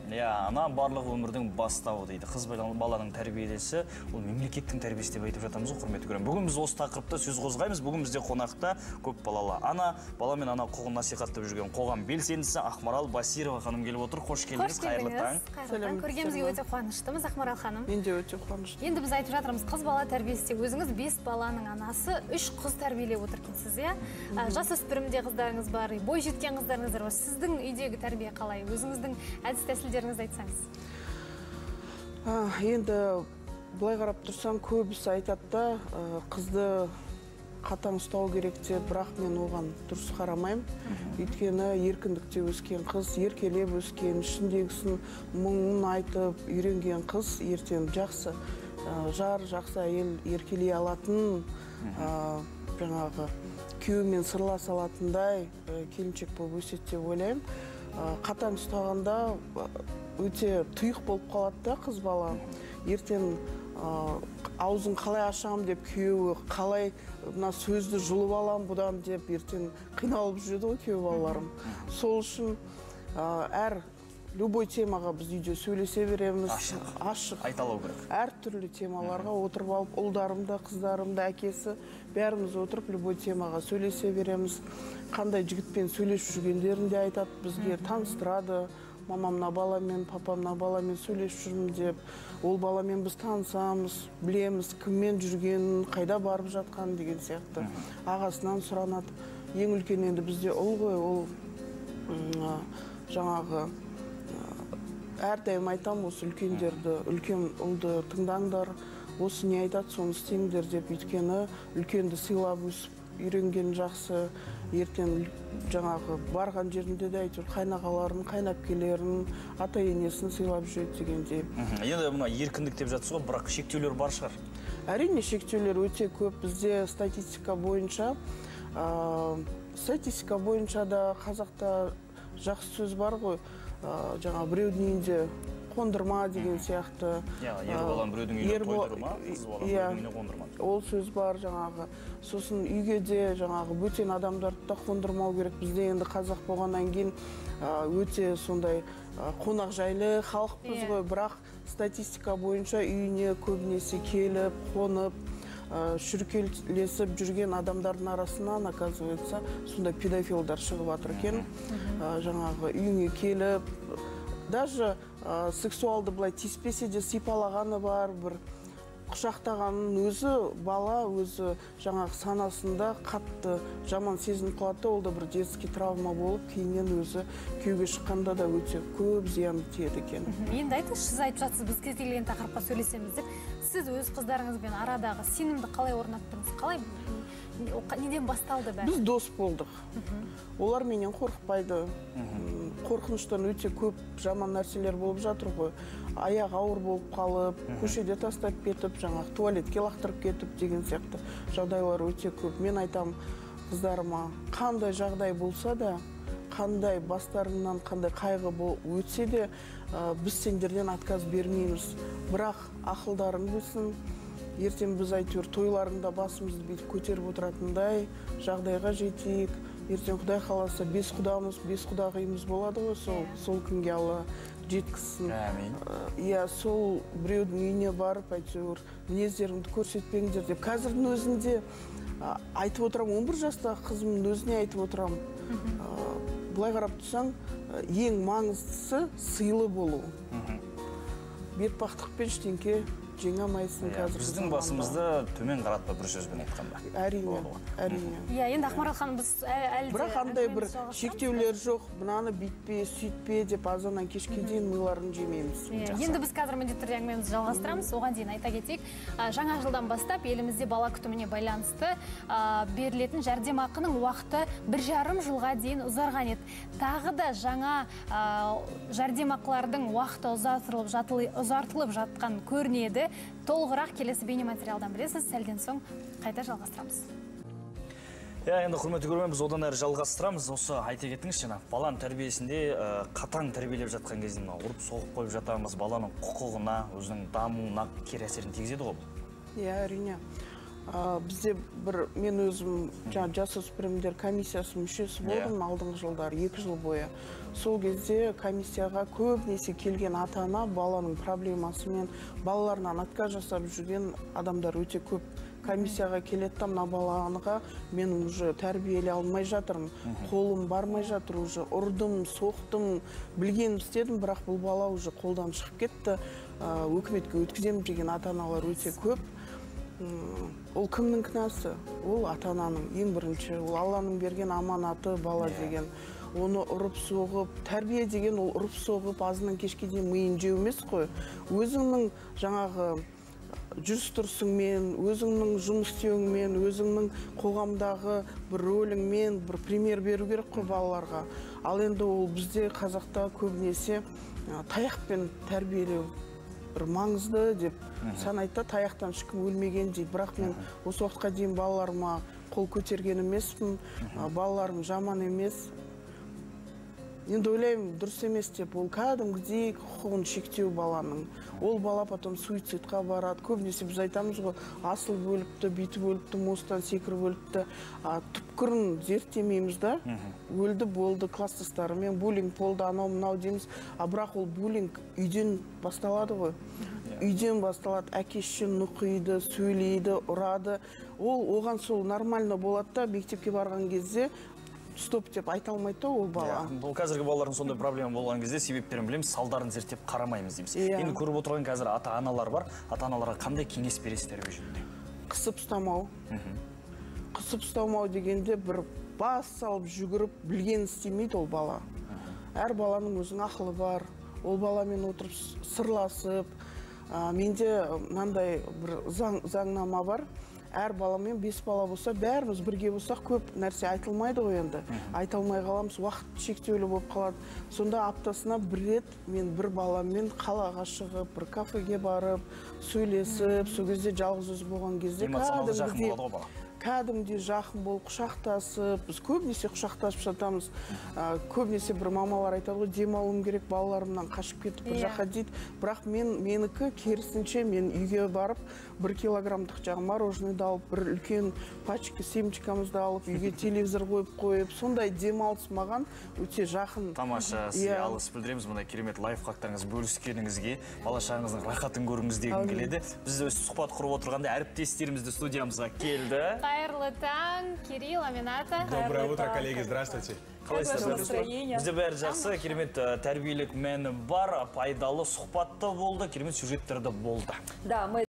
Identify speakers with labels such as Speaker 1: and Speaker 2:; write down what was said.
Speaker 1: Ана барлық өмірдің бастауы дейді. Қыз баланың тәрбиесі, ол мемлекеттің тәрбиесі деп айтып жатамыз ғой, құрметті көрермен. Бүгін біз осы тақырыпта сөз қозғаймыз. Бүгін бізде қонақта көп балалы ана, бала мен ана құқығын насихаттап жүрген қоғам белсендісі Ақмарал Басирова ханым келіп отыр. Қош келдіңіз, қайырлы таң.
Speaker 2: Көргенімізге өте қуаныштымыз, Ақмарал ханым.
Speaker 3: Мен де өте қуаныштымын.
Speaker 2: Енді біз айтып жатырмыз, қыз бала тәрбиесі. Өзіңіз 5 баланың анасы, 3 қыз тәрбиелеп отырсыз, иә? Жасөспірімде қыздарыңыз бар, бой жеткен қыздарыңыз бар. Сіздің үйдегі тәрбие қалай? Өзіңіздің әдіс-тәсілдеріңізді айтсаңыз.
Speaker 3: Енді былай қарап тұрсам, көбісі айтады да, қызды қатаң ұстау керек деп, бірақ мен оған дұрыс қарамаймын. Өйткені еркіндікте өскен қыз, еркелеп өскен, ішіндегісін мұңын айтып үйренген қыз ертең жақсы жар, жақсы әйел еркелей алатын, жаңағы күйеуімен сырласа алатындай келіншек болып өседі деп ойлаймын. Қатаң ұстағанда өте тұйық болып қалады да қыз бала. Ертең аузын қалай ашам деп күйеуі, қалай мына сөзді жұлып алам бұдан деп ертең қиналып жүреді ғой күйеу балаларым. Сол үшін әр любой темаға біз үйде сөйлесе береміз. Ашық.
Speaker 1: Айталау керек.
Speaker 3: Әр түрлі темаларға отырып алып, ұлдарымды, қыздарымды, әкесі бәріміз отырып любой темаға сөйлесе береміз. Қандай жігітпен сөйлесіп жүргендерін де айтады, бізге таныстырады. Мамамна баламен, папамна баламен сөйлесіп жүрмін деп, ол баламен біз танысамыз, білеміз, кіммен жүргенін, қайда барып жатқанын деген сияқты. Ағасынан сұранады. Ең үлкен енді бізде ұл ғой, ол жаңағы әрдайым айтам осы үлкендерді, үлкен ұлды тыңдаңдар, осы не айтады, соны істеңдер деп, өйткені үлкенді сыйлап өсіп үйренген жақсы. Ертең жаңағы барған жерінде де әйтеуір қайнағаларын, қайнапкелерін, ата-енесін сыйлап жүреді дегендей.
Speaker 1: Енді мына еркіндік деп жатсыз ғой, бірақ шектеулер бар шығар.
Speaker 3: Әрине шектеулер өте көп. Бізде статистика бойынша да қазақта жақсы сөз бар ғой, жаңағы біреудің үйінде қондырма деген сияқты.
Speaker 1: Ер баланы біреудің үйіне қойдырма, қыз баланы біреудің үйіне қондырма.
Speaker 3: Ол сөз бар жаңағы. Сосын үйге де жаңағы бөтен адамдарды да қондырмау керек. Бізде енді қазақ болғаннан кейін өте сондай қонақ жайлы халықпыз ғой, бірақ статистика бойынша үйіне көбінесе келіп, қонып, шүркелесіп жүрген адамдардың арасынан, оказывается, сондай педофилдар шығып жатыр екен. Жаңағы үйіңе келіп, даже сексуалды былай тиіспесе де сипалағаны бар, бір құшақтағанын өзі, бала өзі жаңағы санасында қатты жаман сезім қылады, ол да бір детский травма болып, кейіннен өзі күйеуге шыққанда да өте көп зияны тиеді екен.
Speaker 2: Енді айтыңызшы, сіз айтып жатсыз, біз кез келген тақырыпқа сөйлесеміз деп, сіз өз қыздарыңызбен арадағы сенімді қалай орнаттыңыз? Қалай, неден басталды бәрі?
Speaker 3: Біз дос болдық. Олар менен қорықпайды. Қорқыныштан өте көп жаман нәрселер болып жатыр ғой. Аяқ ауыр болып қалып, көшеде тастап кетіп, жаңағы туалетке лақтырып кетіп деген сияқты жағдайлар өте көп. Мен айтам қыздарыма, қандай жағдай болса да, қандай бастарынан қандай қайғы өтсе де, біз сендерден отказ бермейміз. Бірақ ақылдарың білсін, ертең біз әйтеуір тойларында басымызды бүйтіп көтеріп отыратындай жағдайға жетейік. Ертең Құдай қаласа 5 құдамыз, 5 құдағиымыз болады ғой, сол күнге Алла жеткізсін. Иә, сол біреудің үйіне барып, әйтеуір мінездеріңді көрсетпеңдер деп. Қазірдің өзінде айтып отырам, 11 жастағы қызымның өзіне айтып отырам. Былай қарап тұрсаң, ең маңыздысы сыйлы болу. Бетпақтықпен ештеңке жеңе алмайсың қазір.
Speaker 1: Біздің басымызды төмен қаратпа, бір сөзбен айтқанда.
Speaker 3: Әрине, әрине.
Speaker 2: Иә, енді Ақмарал ханым, біз әлде...
Speaker 3: Бірақ қандай бір шектеулер жоқ, мынаны бүйтпе, сөйтпе деп азаннан кешке дейін миларын жемейміз.
Speaker 2: Енді біз қазір міндетті түрде әңгімемізді жалғастырамыз. Оған дейін айта кетейік, жаңа жылдан бастап елімізде бала күтіміне байланысты берілетін жәрдемақының уақыты 1,5 жылға дейін ұзарған еді. Тағы да жаңа жәрдемақылардың уақыты ұзартылып жатқан көрінеді. Толығырақ келесі бейне материалдан білесіз, сәлден соң қайта жалғастырамыз.
Speaker 1: Енді құрметті көрермен, біз одан әрі жалғастырамыз. Осы айта кетіңіз, баланың тәрбиесінде қатаң тәрбиелеп жатқан кезінде ұрып соғып қойып жатамыз, баланың құқығына, өзінің дамуына кері әсерін тигізеді ғой.
Speaker 3: Иә, әрине. Бізде мен өзім жасөспірімдер комиссиясы мүшесі болдым алдыңғы жылдары 2 жыл бойы. Сол кезде комиссияға көбінесе келген ата-ана баланың проблемасымен, балаларынан отказ жасап жүрген адамдар өте көп. Комиссияға келетті мына балаға мен уже тәрбиелей алмай жатырмын, қолым бармай жатыр, уже ұрдым, соқтым, білгенім істедім, бірақ бұл бала уже қолдан шығып кетті, өкіметке өткіземін деген ата-аналар өте көп. Ол кімнің кінәсі? Ол ата-ананың ең бірінші, ол Алланың берген аманаты бала деген. Оны ұрып соғып, тәрбие деген ол ұрып соғып, азынан кешке дейін миын жеу емес қой. Өзіңнің жаңағы жүріс-тұрысыңмен, өзіңнің жұмыс істеуіңмен, өзіңнің қоғамдағы бір рөліңмен бір пример беру керек қой балаларға. Ал енді ол бізде қазақта көбінесе таяқпен тәрбиелеу бір маңызды деп санайды, таяқтан ешкім өлмеген дейді. Бірақ мен осы уақытқа дейін балаларыма қол көтерген емеспін, балаларым жаман емес. Енді ойлаймын, дұрыс емес деп, ол кәдімгідей құқығын шектеу баланың. Ол бала потом суицидқа барады. Көбінесе біз айтамыз ғой, асыл өліпті, битіп өліпті, мостан секіріп өліпті. Түпкірін зерттемейміз да, өлді болды класстастарымен, буллинг болды, анау мынау дейміз. Бірақ ол буллинг үйден басталады ғой. Үйден басталады, әке-шеше нұқиды, сөйлейді, ұрады. Ол оған сол нормально болады да, мектепке барған кезде стоп деп айта алмайды ол бала.
Speaker 1: Бұл қазіргі балалардың сондай проблема болған кезде себептерін білеміз, салдарын зерттеп қарамаймыз дейміз. Енді көріп отырған қазір ата-аналар бар. Ата-аналарға қандай кеңес бересіз тәрбие жөнінде?
Speaker 3: Қысып ұстамау. Қысып ұстамау дегенде бір бас салып жүгіріп білген істемейді ол бала. Әр баланың өзінің ақылы бар. Ол баламен отырып сырласып. Менде мынандай бір заңнама бар. Әр баламен 5 бала болса, бәріміз бірге болсақ көп нәрсе айтылмайды ғой енді. Айта алмай қаламыз, уақыт шектеулі болып қалады. Сонда аптасына бір рет мен бір баламен қалаға шығып, бір кафеге барып, сөйлесіп, сол кезде жалғыз өзі болған кезде кәдімгідей жақын болып құшақтасып, біз көбінесе құшақтасып жатамыз. Көбінесе бір мамалар айтады ғой, демалуым керек, балаларымнан қашып кетіп бір жаққа дейді. Бірақ менікі керісінше мен үйге барып 1 килограммдық жаңағы мороженыйды алып, бір үлкен пачка семечкамызды алып, үйге телевизор қойып, сондай демалыс маған өте жақын.
Speaker 1: Тамаша, сізге алғыс білдіреміз, мұндай керемет лайфхактарыңыз бөліскеніңізге, бала шағаңыздың рахатын көргіңіз дегім келеді. Біз өз сұхбат құрып отырғанда әріптестерімізді студиямызға келді.
Speaker 2: Қайырлы таң, Кирилл, Амината.
Speaker 4: Доброе утро, коллеги, здравствуйте.
Speaker 1: Бізде бәрі жақсы, керемет тәрбиелік мәні бар, пайдалы сұхбатты болды, керемет сюжеттер де болды.
Speaker 5: Да, мы